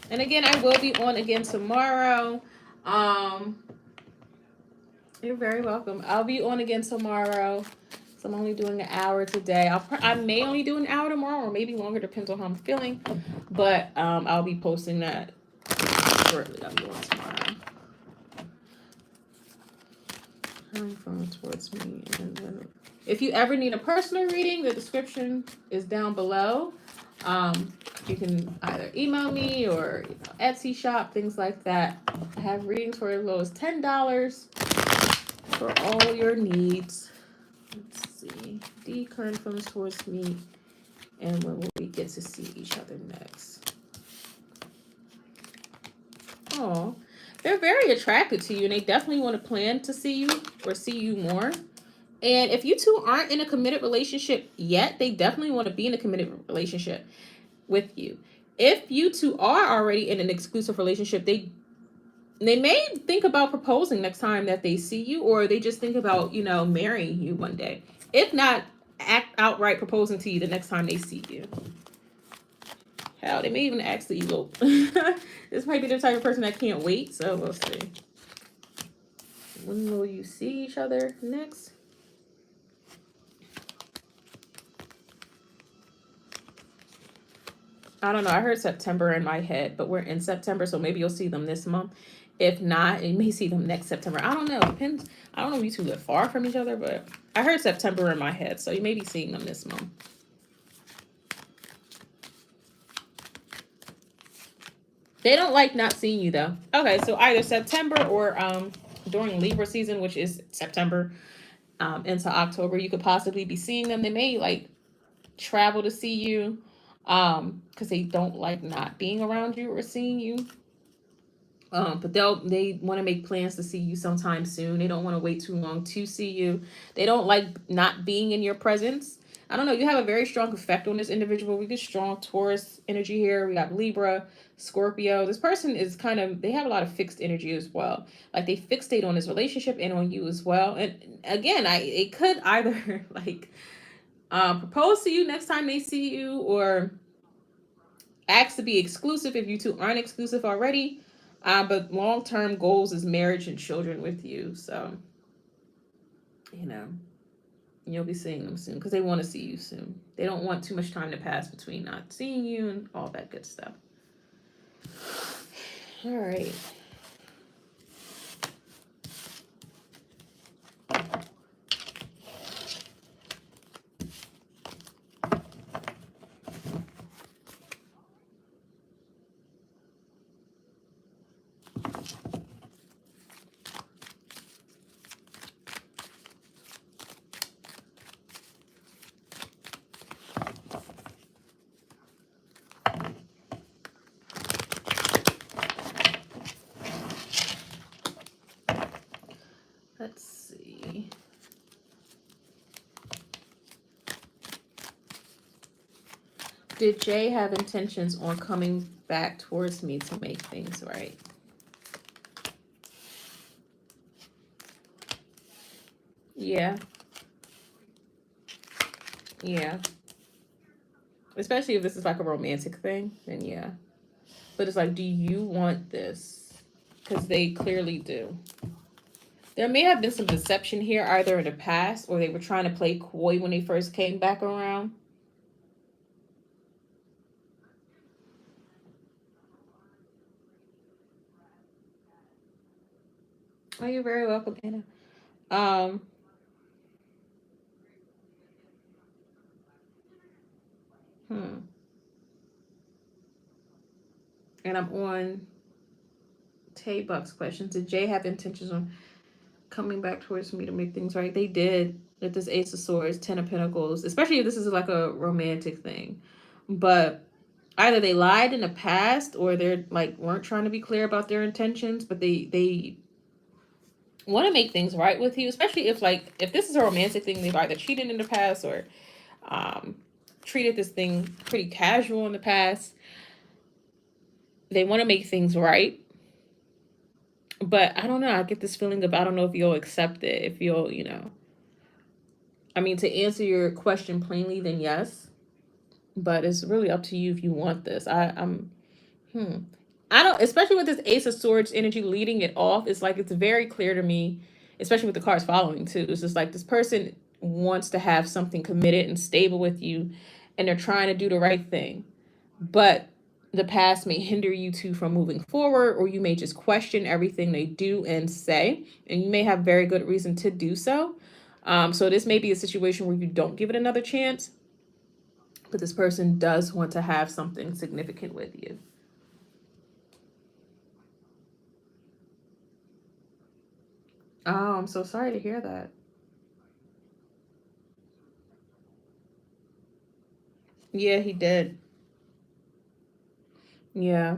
A: And again, I will be on again tomorrow. You're very welcome. I'll be on again tomorrow. So I'm only doing an hour today. I may only do an hour tomorrow, or maybe longer, depends on how I'm feeling. But I'll be posting that shortly. I'll be on tomorrow. Coming from towards me, and then if you ever need a personal reading, the description is down below. You can either email me or Etsy shop, things like that. I have readings for as low as $10 for all your needs. Let's see. D, current feelings towards me, and when will we get to see each other next? Oh, they're very attracted to you, and they definitely want to plan to see you or see you more. And if you two aren't in a committed relationship yet, they definitely want to be in a committed relationship with you. If you two are already in an exclusive relationship, they may think about proposing next time that they see you, or they just think about, you know, marrying you one day. If not, outright proposing to you the next time they see you. Hell, they may even ask to elope. This might be the type of person that can't wait, so we'll see. When will you see each other next? I don't know. I heard September in my head, but we're in September, so maybe you'll see them this month. If not, you may see them next September. I don't know. Depends. I don't know if you two live far from each other, but I heard September in my head, so you may be seeing them this month. They don't like not seeing you, though. Okay, so either September or during Libra season, which is September into October, you could possibly be seeing them. They may like travel to see you because they don't like not being around you or seeing you. But they want to make plans to see you sometime soon. They don't want to wait too long to see you. They don't like not being in your presence. I don't know, you have a very strong effect on this individual. We get strong Taurus energy here. We got Libra, Scorpio. This person is kind of, they have a lot of fixed energy as well. Like they fixate on this relationship and on you as well. And again, it could either like propose to you next time they see you, or ask to be exclusive if you two aren't exclusive already. But long-term goals is marriage and children with you. So, you know, you'll be seeing them soon because they want to see you soon. They don't want too much time to pass between not seeing you and all that good stuff. All right. Let's see. Did Jay have intentions on coming back towards me to make things right? Yeah. Yeah. Especially if this is like a romantic thing, then yeah. But it's like, do you want this? Because they clearly do. There may have been some deception here, either in the past or they were trying to play coy when they first came back around. Oh, you're very welcome, Anna. Um, hmm. And I'm on Tay Buck's questions. Did Jay have intentions on coming back towards me to make things right? They did with this Ace of Swords, Ten of Pentacles, especially if this is like a romantic thing. But either they lied in the past or they're like weren't trying to be clear about their intentions, but they want to make things right with you, especially if this is a romantic thing, they've either cheated in the past or um treated this thing pretty casual in the past. They want to make things right. But I don't know. I get this feeling of I don't know if you'll accept it, if you'll, I mean, to answer your question plainly, then yes. But it's really up to you if you want this. Hmm. I don't, especially with this Ace of Swords energy leading it off, it's like it's very clear to me, especially with the cards following too. It's just like this person wants to have something committed and stable with you, and they're trying to do the right thing. But the past may hinder you two from moving forward, or you may just question everything they do and say, and you may have very good reason to do so. So this may be a situation where you don't give it another chance, but this person does want to have something significant with you. Oh, I'm so sorry to hear that. Yeah, he did. Yeah.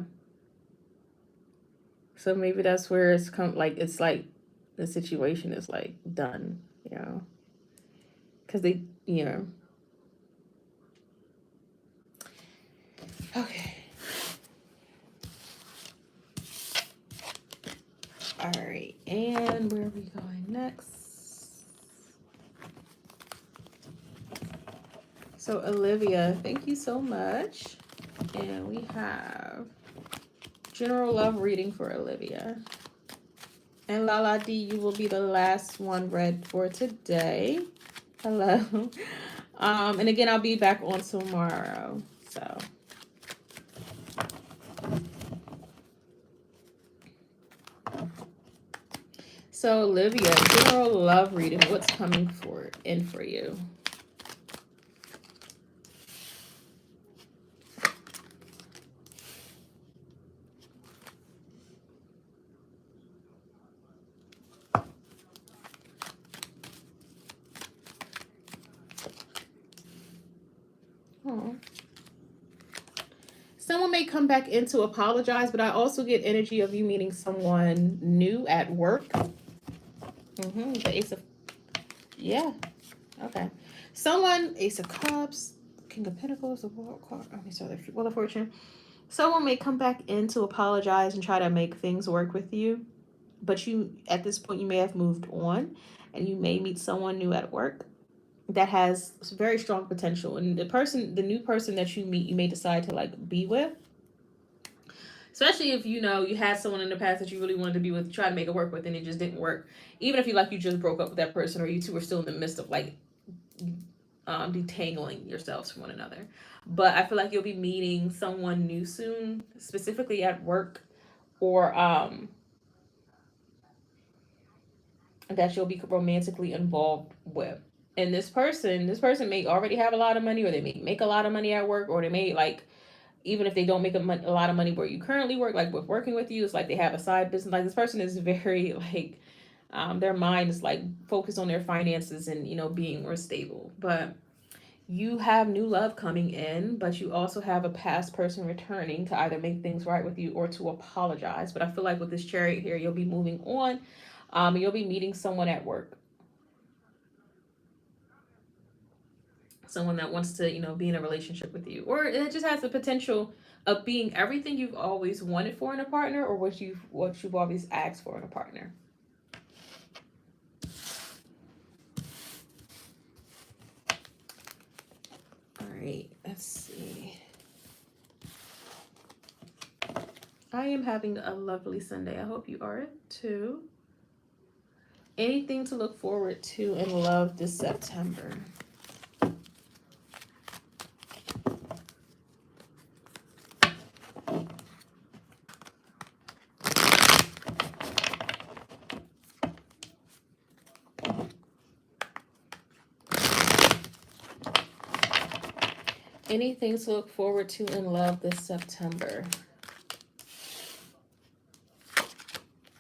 A: So maybe that's where it's come like it's like the situation is like done, you know. Cuz they, you know. Okay. All right. And where are we going next? So Olivia, thank you so much. And we have general love reading for Olivia. And Lala D, you will be the last one read for today. Hello. And again, I'll be back on tomorrow. So Olivia, general love reading. What's coming in for you? Oh. Someone may come back in to apologize, but I also get energy of you meeting someone new at work. The Ace of, yeah. Okay. Someone, Ace of Cups, King of Pentacles, the World card. Okay, so the Wheel of Fortune. Someone may come back in to apologize and try to make things work with you, but you, at this point, you may have moved on, and you may meet someone new at work that has very strong potential. And the new person that you meet, you may decide to like be with. Especially if you know you had someone in the past that you really wanted to be with, try to make it work with, and it just didn't work. Even if you just broke up with that person, or you two are still in the midst of like detangling yourselves from one another. But I feel like you'll be meeting someone new soon, specifically at work, or that you'll be romantically involved with. And this person may already have a lot of money, or they may make a lot of money at work, or they may like, even if they don't make a lot of money where you currently work, like with working with you, it's like they have a side business. Like this person is very like, their mind is like focused on their finances and being more stable. But you have new love coming in, but you also have a past person returning to either make things right with you or to apologize. But I feel like with this Chariot here, you'll be moving on. You'll be meeting someone at work, someone that wants to be in a relationship with you, or it just has the potential of being everything you've always wanted for in a partner, or what you've always asked for in a partner. All right, let's see. I am having a lovely Sunday. I hope you are too. Anything to look forward to in love this September? Anything to look forward to in love this September?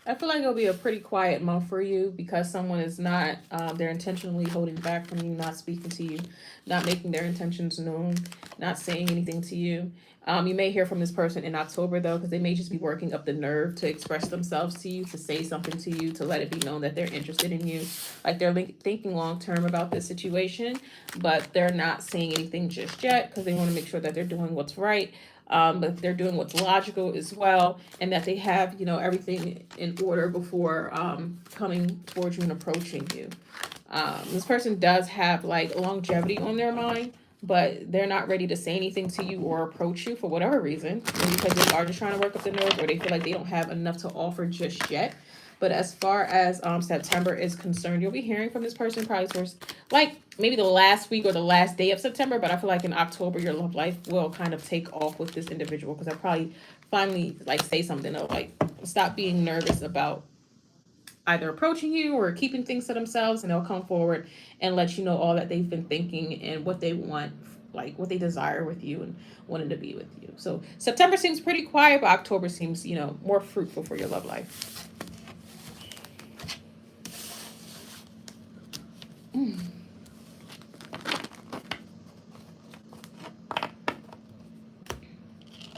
A: I feel like it'll be a pretty quiet month for you because someone is not, they're intentionally holding back from you, not speaking to you, not making their intentions known, not saying anything to you. You may hear from this person in October though, because they may just be working up the nerve to express themselves to you, to say something to you, to let it be known that they're interested in you. Like they're thinking long term about this situation, but they're not saying anything just yet because they want to make sure that they're doing what's right. But they're doing what's logical as well, and that they have, everything in order before coming towards you and approaching you. This person does have like longevity on their mind, but they're not ready to say anything to you or approach you for whatever reason, maybe because they are just trying to work up the nerve, or they feel like they don't have enough to offer just yet. But as far as September is concerned, you'll be hearing from this person probably towards like maybe the last week or the last day of September. But I feel like in October, your love life will kind of take off with this individual, because they'll probably finally like say something. They'll like stop being nervous about either approaching you or keeping things to themselves, and they'll come forward and let you know all that they've been thinking and what they want, like what they desire with you and wanting to be with you. So September seems pretty quiet, but October seems, more fruitful for your love life.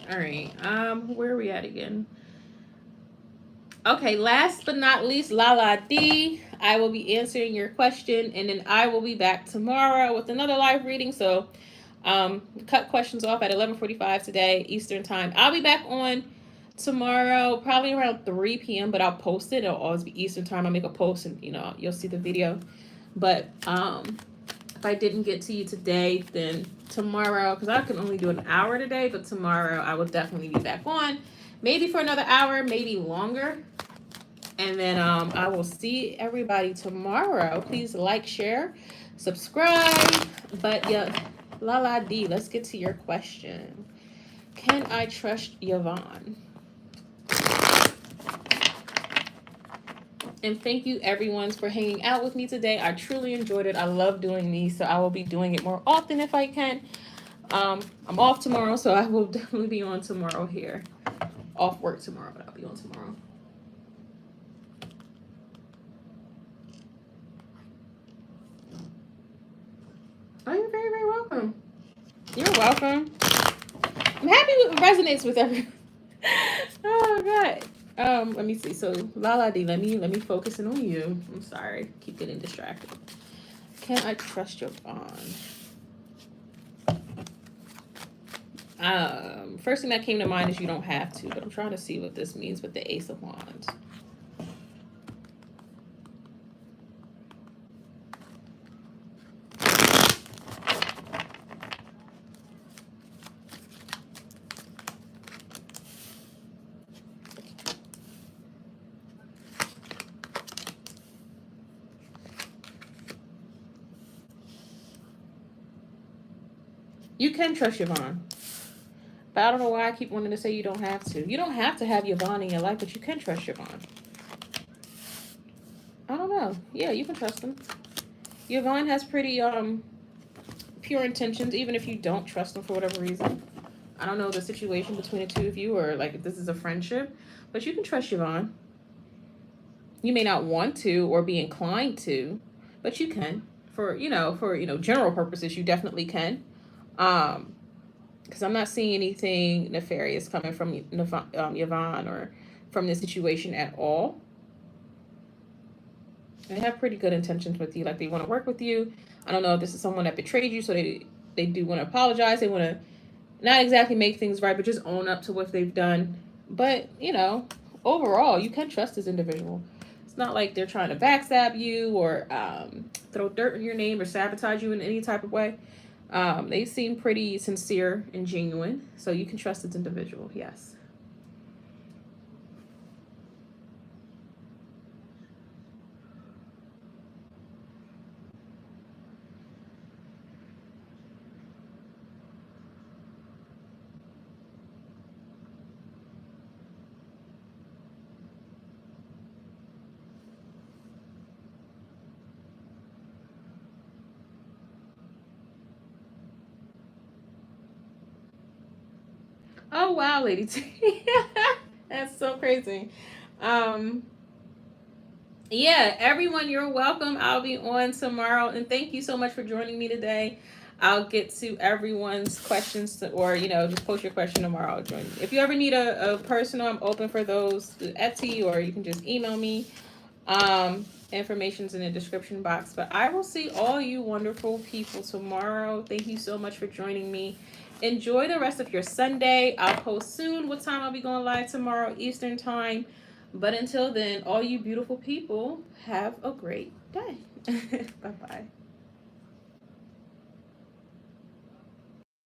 A: All right. Where are we at again? Okay, last but not least, Lala D. I will be answering your question, and then I will be back tomorrow with another live reading. So, cut questions off at 11:45 today Eastern time. I'll be back on tomorrow, probably around 3 p.m. But I'll post it. It'll always be Eastern time. I'll make a post, and you'll see the video. But if I didn't get to you today, then tomorrow, because I can only do an hour today, but tomorrow I will definitely be back on, maybe for another hour, maybe longer. And then I will see everybody tomorrow. Please like, share, subscribe. But yeah, Lala D, let's get to your question. Can I trust Yvonne? And thank you everyone for hanging out with me today. I truly enjoyed it. I love doing these, so I will be doing it more often if I can. I'm off tomorrow, so I will definitely be on tomorrow here. Off work tomorrow, but I'll be on tomorrow. Oh, you're very, very welcome. You're welcome. I'm happy it resonates with everyone. Oh God. Let me see. So Lala D, let me focus in on you. I'm sorry, keep getting distracted. Can I trust your bond? First thing that came to mind is you don't have to, but I'm trying to see what this means with the Ace of Wands. You can trust Yvonne. But I don't know why I keep wanting to say you don't have to. You don't have to have Yvonne in your life, but you can trust Yvonne. I don't know. Yeah, you can trust him. Yvonne has pretty pure intentions, even if you don't trust him for whatever reason. I don't know the situation between the two of you, or like if this is a friendship, but you can trust Yvonne. You may not want to or be inclined to, but you can. For general purposes, you definitely can. Because I'm not seeing anything nefarious coming from Yvonne or from this situation at all. They have pretty good intentions with you, like they want to work with you. I don't know if this is someone that betrayed you, so they do want to apologize. They want to not exactly make things right, but just own up to what they've done. But overall, you can trust this individual. It's not like they're trying to backstab you or throw dirt in your name or sabotage you in any type of way. They seem pretty sincere and genuine, so you can trust this individual. Yes. Oh wow, Lady T. That's so crazy. Um, yeah, everyone, you're welcome. I'll be on tomorrow, and thank you so much for joining me today. I'll get to everyone's questions, or just post your question tomorrow. I'll join you. If you ever need a personal, I'm open for those Etsy, or you can just email me. Information's in the description box. But I will see all you wonderful people tomorrow. Thank you so much for joining me. Enjoy the rest of your Sunday. I'll post soon what time I'll be going live tomorrow, Eastern time. But until then, all you beautiful people, have a great day. Bye-bye.